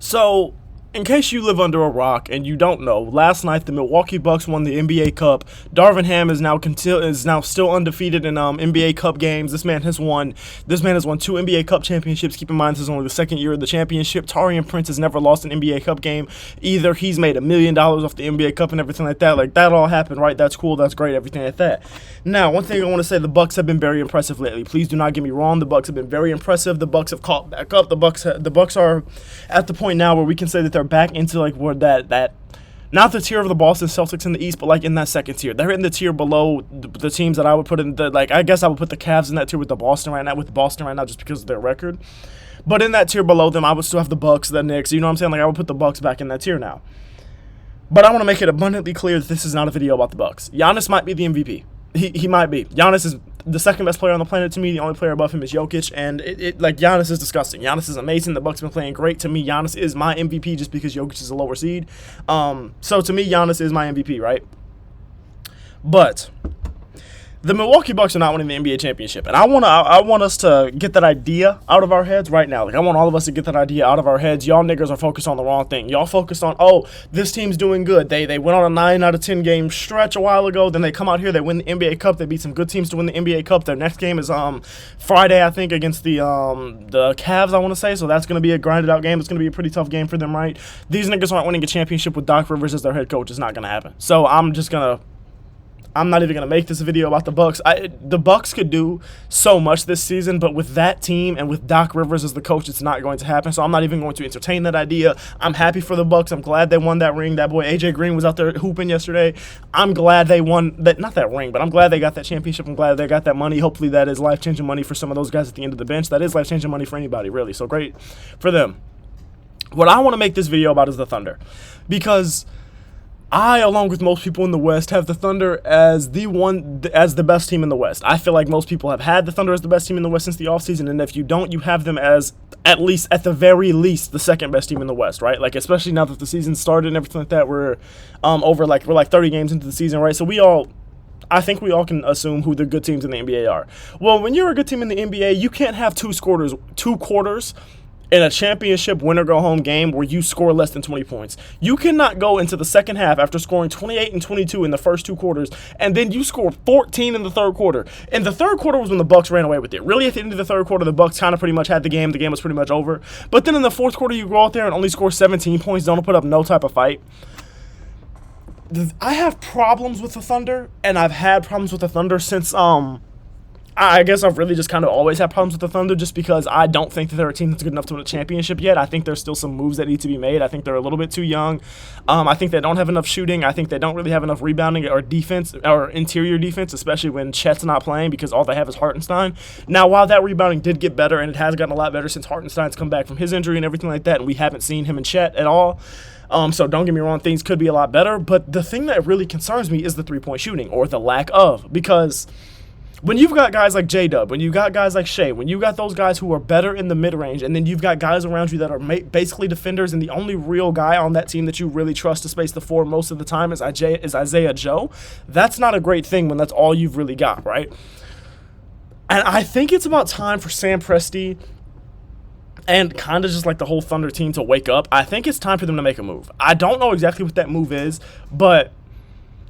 So, in case you live under a rock and you don't know, last night the Milwaukee Bucks won the NBA Cup. Darvin Ham is now still undefeated in NBA Cup games. This man has won two NBA Cup championships. Keep in mind, this is only the second year of the championship. Taurean Prince has never lost an NBA Cup game either. He's made $1 million off the NBA Cup and everything like that. Like, that all happened, right? That's cool. That's great. Everything like that. Now, one thing I want to say: the Bucks have been very impressive lately. Please do not get me wrong. The Bucks have been very impressive. The Bucks have caught back up. The Bucks are at the point now where we can say that they're back into like where that not the tier of the Boston Celtics in the East, but like in that second tier. They're in the tier below the teams that I would put in the, like, I guess I would put the Cavs in that tier with Boston right now just because of their record. But in that tier below them, I would still have the Bucks, the Knicks. You know what I'm saying? Like, I would put the Bucks back in that tier now. But I want to make it abundantly clear that this is not a video about the Bucks. Giannis might be the MVP. He might be. Giannis is the second best player on the planet to me. The only player above him is Jokic, and like, Giannis is disgusting. Giannis is amazing. The Bucks have been playing great. To me, Giannis is my MVP just because Jokic is a lower seed. So to me, Giannis is my MVP, right? But the Milwaukee Bucks are not winning the NBA championship, and I want us to get that idea out of our heads right now. Like, I want all of us to get that idea out of our heads. Y'all niggas are focused on the wrong thing. Y'all focused on, oh, this team's doing good. They went on a 9 out of 10 game stretch a while ago. Then they come out here, they win the NBA Cup. They beat some good teams to win the NBA Cup. Their next game is Friday, I think, against the Cavs, I want to say. So that's going to be a grinded out game. It's going to be a pretty tough game for them, right? These niggas aren't winning a championship with Doc Rivers as their head coach. It's not going to happen. So I'm not even going to make this video about the Bucks. The Bucks could do so much this season, but with that team and with Doc Rivers as the coach, it's not going to happen. So I'm not even going to entertain that idea. I'm happy for the Bucks. I'm glad they won that ring. That boy AJ Green was out there hooping yesterday. I'm glad they won that, not that ring, but I'm glad they got that championship. I'm glad they got that money. Hopefully that is life-changing money for some of those guys at the end of the bench. That is life-changing money for anybody, really. So great for them. What I want to make this video about is the Thunder, because I, along with most people in the West, have the Thunder as the best team in the West. I feel like most people have had the Thunder as the best team in the West since the offseason, and if you don't, you have them as, at the very least, the second best team in the West, right? Like, especially now that the season started and everything like that, we're 30 games into the season, right? So I think we all can assume who the good teams in the NBA are. Well, when you're a good team in the NBA, you can't have two quarters in a championship win-or-go-home game where you score less than 20 points. You cannot go into the second half after scoring 28 and 22 in the first two quarters, and then you score 14 in the third quarter. And the third quarter was when the Bucks ran away with it. Really, at the end of the third quarter, the Bucks kind of pretty much had the game. The game was pretty much over. But then in the fourth quarter, you go out there and only score 17 points, don't put up no type of fight. I have problems with the Thunder, and I've had problems with the Thunder since I guess I've really just kind of always had problems with the Thunder, just because I don't think that they're a team that's good enough to win a championship yet. I think there's still some moves that need to be made. I think they're a little bit too young. I think they don't have enough shooting. I think they don't really have enough rebounding or defense or interior defense, especially when Chet's not playing, because all they have is Hartenstein. Now, while that rebounding did get better, and it has gotten a lot better since Hartenstein's come back from his injury and everything like that, and we haven't seen him and Chet at all. So don't get me wrong, things could be a lot better. But the thing that really concerns me is the three-point shooting, or the lack of, because when you've got guys like J-Dub, when you've got guys like Shea, when you got those guys who are better in the mid-range, and then you've got guys around you that are basically defenders, and the only real guy on that team that you really trust to space the floor most of the time is Isaiah Joe, that's not a great thing when that's all you've really got, right? And I think it's about time for Sam Presti and kind of just like the whole Thunder team to wake up. I think it's time for them to make a move. I don't know exactly what that move is, but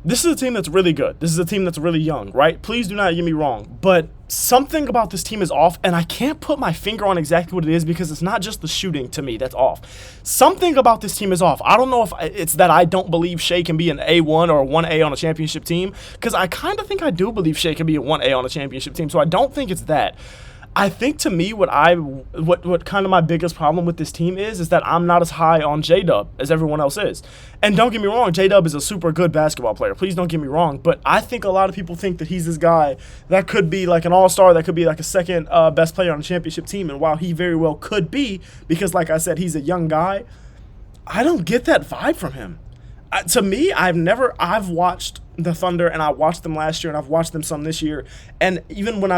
this is a team that's really good. This is a team that's really young, right? Please do not get me wrong, but something about this team is off, and I can't put my finger on exactly what it is, because it's not just the shooting to me that's off. Something about this team is off. I don't know if it's that I don't believe Shea can be an A1 or a 1A on a championship team, because I kind of think I do believe Shea can be a 1A on a championship team, so I don't think it's that. I think, to me, what kind of my biggest problem with this team is that I'm not as high on J-Dub as everyone else is. And don't get me wrong, J-Dub is a super good basketball player. Please don't get me wrong. But I think a lot of people think that he's this guy that could be like an all-star, that could be like a second best player on a championship team. And while he very well could be, because like I said, he's a young guy, I don't get that vibe from him. To me, I've watched the Thunder, and I watched them last year, and I've watched them some this year. And even when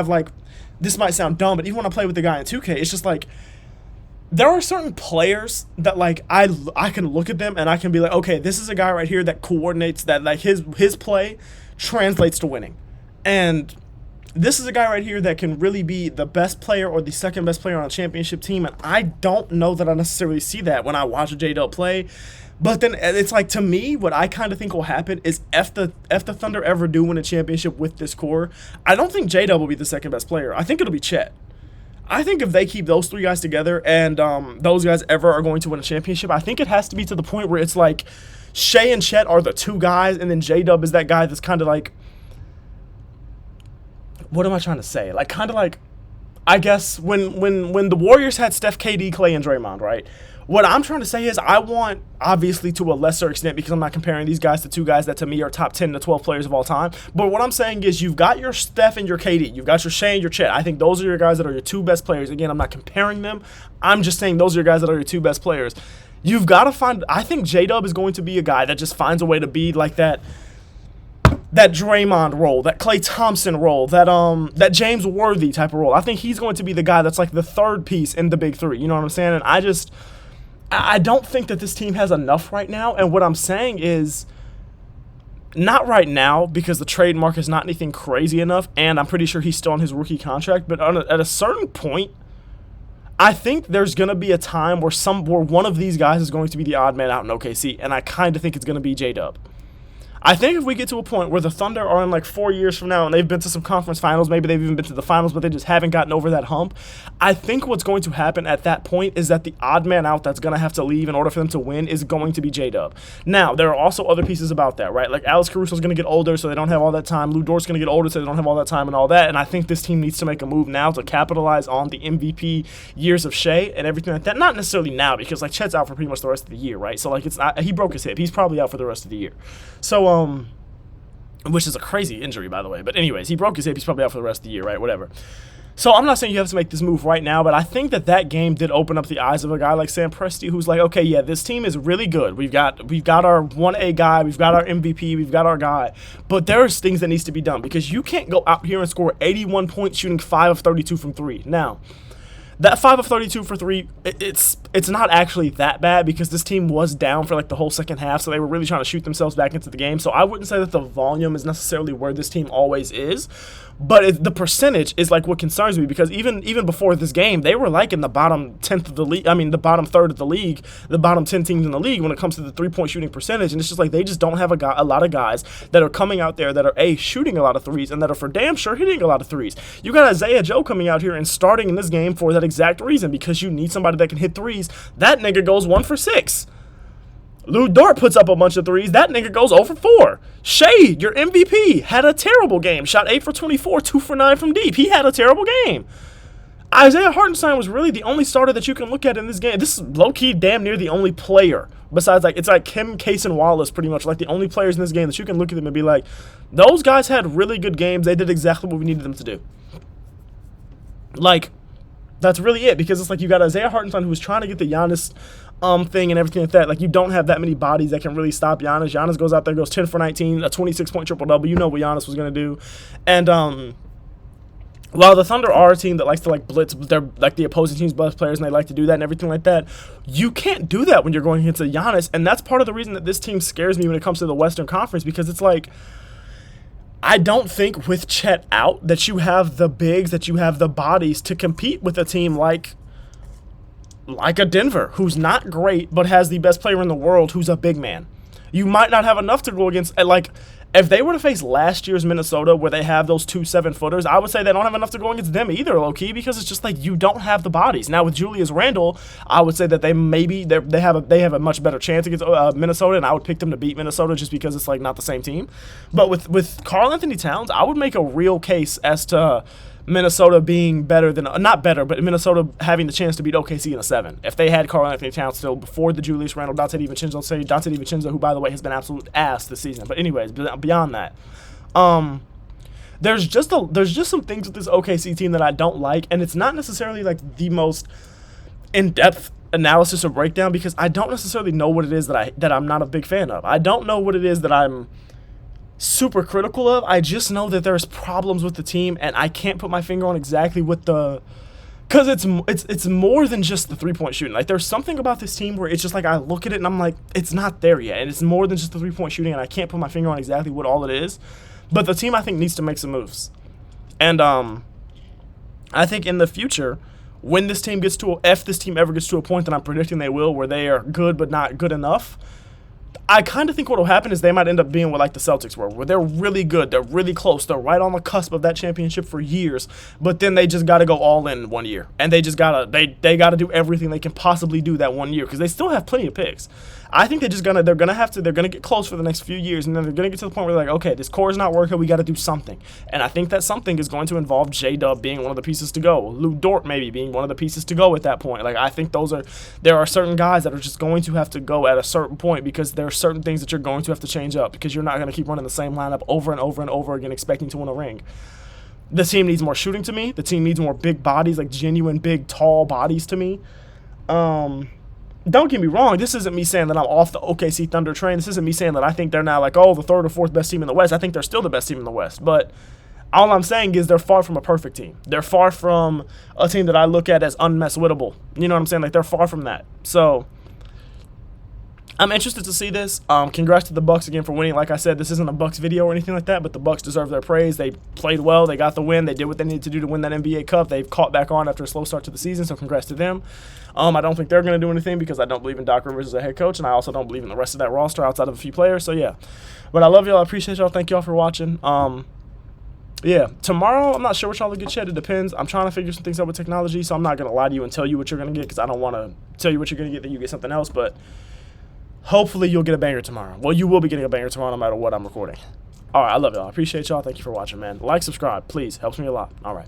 this might sound dumb, but even when I play with the guy in 2K, it's just like, there are certain players that, like, I can look at them and I can be like, okay, this is a guy right here that coordinates, that, like, his play translates to winning. And this is a guy right here that can really be the best player or the second best player on a championship team, and I don't know that I necessarily see that when I watch J-Dub play. But then it's like, to me, what I kind of think will happen is if the Thunder ever do win a championship with this core, I don't think J-Dub will be the second best player. I think it'll be Chet. I think if they keep those three guys together and those guys ever are going to win a championship, I think it has to be to the point where it's like Shea and Chet are the two guys, and then J-Dub is that guy that's kind of like, what am I trying to say? Like, kind of like, I guess when the Warriors had Steph, KD, Clay, and Draymond, right? What I'm trying to say is I want, obviously to a lesser extent, because I'm not comparing these guys to two guys that to me are top 10 to 12 players of all time, but what I'm saying is you've got your Steph and your KD, you've got your Shea and your Chet. I think those are your guys that are your two best players. Again, I'm not comparing them. I'm just saying those are your guys that are your two best players. You've got to find, I think J-Dub is going to be a guy that just finds a way to be like that Draymond role, that Klay Thompson role, that James Worthy type of role. I think he's going to be the guy that's like the third piece in the big three. You know what I'm saying? And I don't think that this team has enough right now. And what I'm saying is, not right now, because the trade market is not anything crazy enough, and I'm pretty sure he's still on his rookie contract. But at a certain point, I think there's going to be a time where one of these guys is going to be the odd man out in OKC, and I kind of think it's going to be J-Dub. I think if we get to a point where the Thunder are in like 4 years from now and they've been to some conference finals, maybe they've even been to the finals, but they just haven't gotten over that hump, I think what's going to happen at that point is that the odd man out that's going to have to leave in order for them to win is going to be J-Dub. Now, there are also other pieces about that, right? Like Alex Caruso's going to get older, so they don't have all that time. Lou Dort's going to get older, so they don't have all that time and all that. And I think this team needs to make a move now to capitalize on the MVP years of Shea and everything like that. Not necessarily now, because like Chet's out for pretty much the rest of the year, right? So like he broke his hip. He's probably out for the rest of the year. So which is a crazy injury, by the way. But anyways, he broke his hip. He's probably out for the rest of the year, right? Whatever. So I'm not saying you have to make this move right now, but I think that game did open up the eyes of a guy like Sam Presti, who's like, okay, yeah, this team is really good. We've got our 1A guy, we've got our MVP, we've got our guy, but there's things that needs to be done because you can't go out here and score 81 points shooting 5 of 32 from 3. Now, that 5 of 32 for 3, it's not actually that bad because this team was down for like the whole second half, so they were really trying to shoot themselves back into the game. So I wouldn't say that the volume is necessarily where this team always is, but the percentage is like what concerns me because even before this game, they were like in the bottom 10th of the league. I mean, the bottom third of the league, the bottom 10 teams in the league when it comes to the 3-point shooting percentage, and it's just like they just don't have a lot of guys that are coming out there that are shooting a lot of threes and that are for damn sure hitting a lot of threes. You got Isaiah Joe coming out here and starting in this game for that exact reason because you need somebody that can hit threes. That nigga goes 1 for 6. Lou Dort puts up a bunch of threes. That nigga goes 0 for 4. Shea, your MVP, had a terrible game. Shot 8 for 24, 2 for 9 from deep. He had a terrible game. Isaiah Hartenstein was really the only starter that you can look at in this game. This is low-key damn near the only player. Besides, like, it's like Kim, Case, and Wallace pretty much. Like, the only players in this game that you can look at them and be like, those guys had really good games. They did exactly what we needed them to do. Like, that's really it because it's like you got Isaiah Hartenstein who was trying to get the Giannis thing and everything like that. Like, you don't have that many bodies that can really stop Giannis. Giannis goes out there, goes 10 for 19, a 26-point triple-double. You know what Giannis was going to do. And while the Thunder are a team that likes to, like, blitz, they're, like, the opposing team's best players, and they like to do that and everything like that, you can't do that when you're going against a Giannis. And that's part of the reason that this team scares me when it comes to the Western Conference because it's like, I don't think with Chet out that you have the bigs, that you have the bodies to compete with a team like a Denver, who's not great, but has the best player in the world who's a big man. You might not have enough to go against, like, if they were to face last year's Minnesota where they have those 2 7-footers, I would say they don't have enough to go against them either, low-key, because it's just like you don't have the bodies. Now, with Julius Randle, I would say that they have a much better chance against Minnesota, and I would pick them to beat Minnesota just because it's, like, not the same team. But with Karl-Anthony Towns, I would make a real case as to Minnesota being better than, not better, but Minnesota having the chance to beat OKC in a 7. If they had Karl-Anthony Towns still before the Julius Randle, Dante DiVincenzo, who, by the way, has been absolute ass this season. But anyways, beyond that, there's just some things with this OKC team that I don't like, and it's not necessarily like the most in-depth analysis or breakdown because I don't necessarily know what it is that I'm not a big fan of. I don't know what it is that I'm super critical of. I just know that there's problems with the team, and I can't put my finger on exactly what because it's more than just the 3-point shooting. Like, there's something about this team where it's just like I look at it and I'm like, it's not there yet, and it's more than just the 3-point shooting, and I can't put my finger on exactly what all it is. But the team, I think, needs to make some moves. And I think in the future, when this team gets to, if this team ever gets to a point that I'm predicting they will, where they are good but not good enough, I kind of think what will happen is they might end up being what like the Celtics were, where they're really good, they're really close, they're right on the cusp of that championship for years, but then they just got to go all in 1 year, and they just gotta they got to do everything they can possibly do that 1 year because they still have plenty of picks. I think they're gonna get close for the next few years, and then they're gonna get to the point where they're like, okay, this core is not working, we got to do something, and I think that something is going to involve J-Dub being one of the pieces to go, Lou Dort maybe being one of the pieces to go at that point. Like I think there are certain guys that are just going to have to go at a certain point because there are certain things that you're going to have to change up because you're not going to keep running the same lineup over and over and over again expecting to win a ring. The team needs more shooting to me. The team needs more big bodies, like genuine big, tall bodies to me. Don't get me wrong. This isn't me saying that I'm off the OKC Thunder train. This isn't me saying that I think they're now like, oh, the third or fourth best team in the West. I think they're still the best team in the West. But all I'm saying is they're far from a perfect team. They're far from a team that I look at as unmesswittable. You know what I'm saying? Like, they're far from that. So I'm interested to see this. Congrats to the Bucks again for winning. Like I said, this isn't a Bucks video or anything like that, but the Bucks deserve their praise. They played well. They got the win. They did what they needed to do to win that NBA Cup. They've caught back on after a slow start to the season, so congrats to them. I don't think they're going to do anything because I don't believe in Doc Rivers as a head coach, and I also don't believe in the rest of that roster outside of a few players. So, yeah. But I love y'all. I appreciate y'all. Thank y'all for watching. Yeah, tomorrow, I'm not sure what y'all will get yet. It depends. I'm trying to figure some things out with technology, so I'm not going to lie to you and tell you what you're going to get because I don't want to tell you what you're going to get, then you get something else. But hopefully you'll get a banger tomorrow. Well, you will be getting a banger tomorrow no matter what I'm recording. All right, I love y'all. I appreciate y'all. Thank you for watching, man. Like, subscribe, please. Helps me a lot. All right.